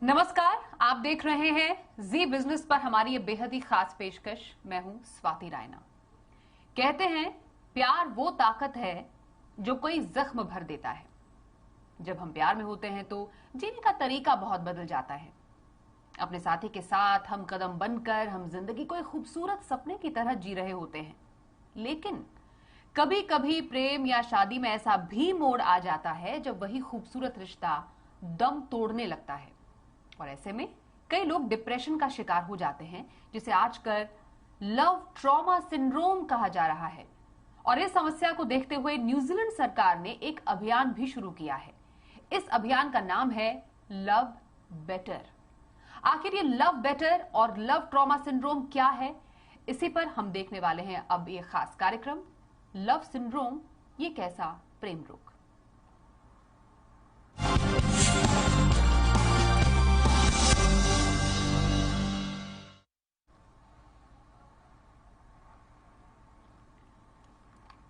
नमस्कार, आप देख रहे हैं जी बिजनेस पर हमारी ये बेहद ही खास पेशकश। मैं हूं स्वाति रायना। कहते हैं प्यार वो ताकत है जो कोई जख्म भर देता है। जब हम प्यार में होते हैं तो जीने का तरीका बहुत बदल जाता है। अपने साथी के साथ हम कदम बनकर हम जिंदगी को एक खूबसूरत सपने की तरह जी रहे होते हैं। लेकिन कभी कभी प्रेम या शादी में ऐसा भी मोड़ आ जाता है जब वही खूबसूरत रिश्ता दम तोड़ने लगता है। और ऐसे में कई लोग डिप्रेशन का शिकार हो जाते हैं, जिसे आजकल लव ट्रॉमा सिंड्रोम कहा जा रहा है। और इस समस्या को देखते हुए न्यूजीलैंड सरकार ने एक अभियान भी शुरू किया है। इस अभियान का नाम है लव बेटर। आखिर ये लव बेटर और लव ट्रॉमा सिंड्रोम क्या है, इसी पर हम देखने वाले हैं अब ये खास कार्यक्रम लव सिंड्रोम, ये कैसा प्रेम रोग।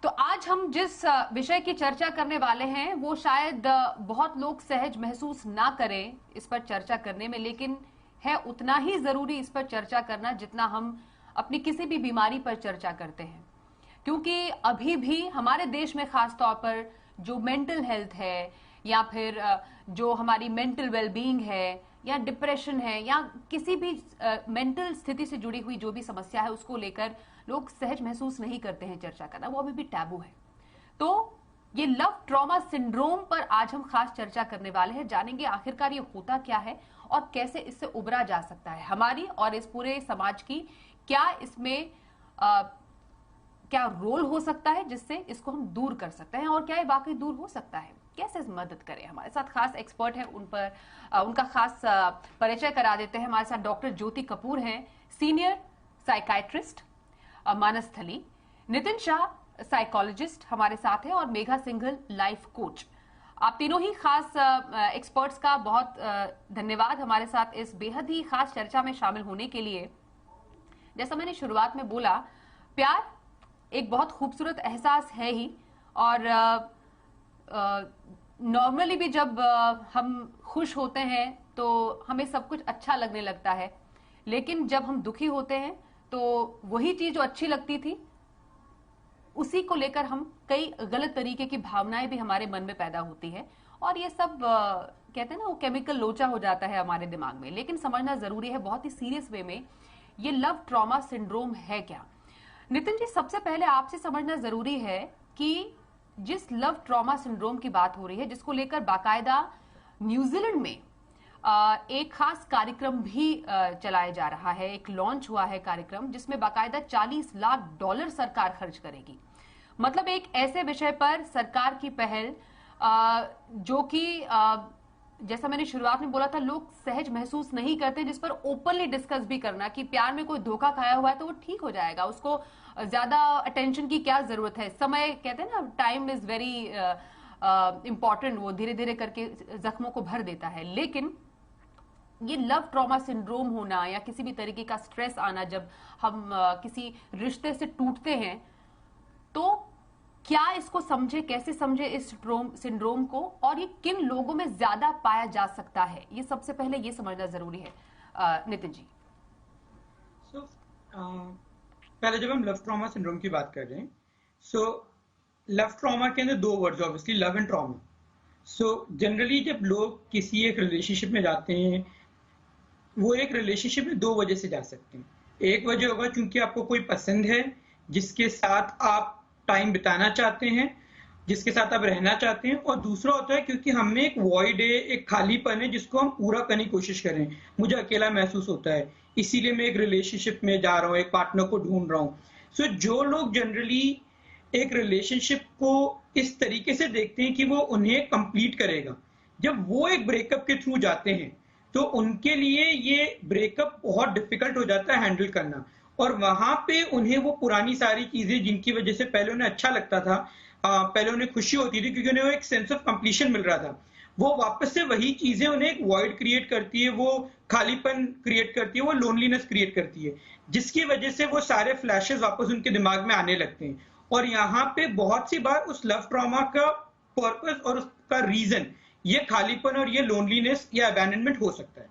तो आज हम जिस विषय की चर्चा करने वाले हैं वो शायद बहुत लोग सहज महसूस ना करें इस पर चर्चा करने में, लेकिन है उतना ही जरूरी इस पर चर्चा करना जितना हम अपनी किसी भी बीमारी पर चर्चा करते हैं। क्योंकि अभी भी हमारे देश में खास तौर पर जो मेंटल हेल्थ है या फिर जो हमारी मेंटल वेलबींग है या डिप्रेशन है या किसी भी मेंटल स्थिति से जुड़ी हुई जो भी समस्या है उसको लेकर लोग सहज महसूस नहीं करते हैं चर्चा करना, वो अभी भी टैबू है। तो ये लव ट्रॉमा सिंड्रोम पर आज हम खास चर्चा करने वाले हैं। जानेंगे आखिरकार ये होता क्या है और कैसे इससे उबरा जा सकता है। हमारी और इस पूरे समाज की क्या इसमें क्या रोल हो सकता है जिससे इसको हम दूर कर सकते हैं, और क्या ये वाकई दूर हो सकता है, कैसे मदद करें। हमारे साथ खास एक्सपर्ट है, उन पर उनका खास परिचय करा देते हैं। हमारे साथ डॉक्टर ज्योति कपूर हैं, senior psychiatrist Manasasthali. Nitin Shah psychologist हमारे साथ है और मेघा सिंघल लाइफ कोच। आप तीनों ही खास एक्सपर्ट्स का बहुत धन्यवाद हमारे साथ इस बेहद ही खास चर्चा में शामिल होने के लिए। जैसा मैंने शुरुआत में बोला, प्यार एक बहुत खूबसूरत एहसास है ही, और नॉर्मली भी जब हम खुश होते हैं तो हमें सब कुछ अच्छा लगने लगता है, लेकिन जब हम दुखी होते हैं तो वही चीज जो अच्छी लगती थी उसी को लेकर हम कई गलत तरीके की भावनाएं भी हमारे मन में पैदा होती है, और ये सब कहते हैं ना, वो केमिकल लोचा हो जाता है हमारे दिमाग में। लेकिन समझना जरूरी है बहुत ही सीरियस वे में ये लव ट्रॉमा सिंड्रोम है क्या। नितिन जी, सबसे पहले आपसे समझना जरूरी है कि जिस लव ट्रॉमा सिंड्रोम की बात हो रही है, जिसको लेकर बाकायदा न्यूजीलैंड में एक खास कार्यक्रम भी चलाया जा रहा है, एक लॉन्च हुआ है कार्यक्रम जिसमें बाकायदा $40 लाख सरकार खर्च करेगी। मतलब एक ऐसे विषय पर सरकार की पहल जो कि जैसा मैंने शुरुआत में बोला था, लोग सहज महसूस नहीं करते, जिस पर ओपनली डिस्कस भी करना कि प्यार में कोई धोखा खाया हुआ है तो वो ठीक हो जाएगा, उसको ज्यादा अटेंशन की क्या जरूरत है। समय कहते हैं ना, टाइम इज वेरी इंपॉर्टेंट, वो धीरे धीरे करके जख्मों को भर देता है। लेकिन ये लव ट्रॉमा सिंड्रोम होना या किसी भी तरीके का स्ट्रेस आना जब हम किसी रिश्ते से टूटते हैं, तो क्या इसको समझे, कैसे समझे इस सिंड्रोम को, और ये किन लोगों में ज्यादा पाया जा सकता है, ये सबसे पहले ये समझना जरूरी है। नितिन जी। पहले जब हम लव ट्रॉमा सिंड्रोम की बात कर रहे हैं, लव ट्रॉमा के अंदर दो words obviously, love and trauma. Generally जब लोग किसी एक रिलेशनशिप में जाते हैं, वो एक रिलेशनशिप में दो वजह से जा सकते हैं। एक वजह होगा क्योंकि आपको कोई पसंद है, जिसके साथ आप टाइम बिताना चाहते हैं, जिसके साथ आप रहना चाहते हैं, और दूसरा होता है क्योंकि हमें एक वॉइड है, एक खालीपन है जिसको हम पूरा करने की कोशिश कर रहे हैं। मुझे अकेला महसूस होता है, इसीलिए मैं एक रिलेशनशिप में जा रहा हूँ, एक पार्टनर को ढूंढ रहा हूँ। जो लोग जनरली एक रिलेशनशिप को इस तरीके से देखते हैं कि वो उन्हें कंप्लीट करेगा, जब वो एक ब्रेकअप के थ्रू जाते हैं तो उनके लिए ये ब्रेकअप बहुत डिफिकल्ट हो जाता है हैंडल करना, और वहां पे उन्हें वो पुरानी सारी चीजें जिनकी वजह से पहले उन्हें अच्छा लगता था, पहले उन्हें खुशी होती थी क्योंकि उन्हें वो एक सेंस ऑफ कंप्लीशन मिल रहा था, वो वापस से वही चीजें उन्हें एक वॉइड क्रिएट करती है, वो खालीपन क्रिएट करती है, वो लोनलीनेस क्रिएट करती है, जिसकी वजह से वो सारे फ्लैशेस वापस उनके दिमाग में आने लगते हैं। और यहाँ पे बहुत सी बार उस लव ट्रॉमा का पर्पस और उसका रीजन ये खालीपन और ये लोनलीनेस या अबैंडनमेंट हो सकता है।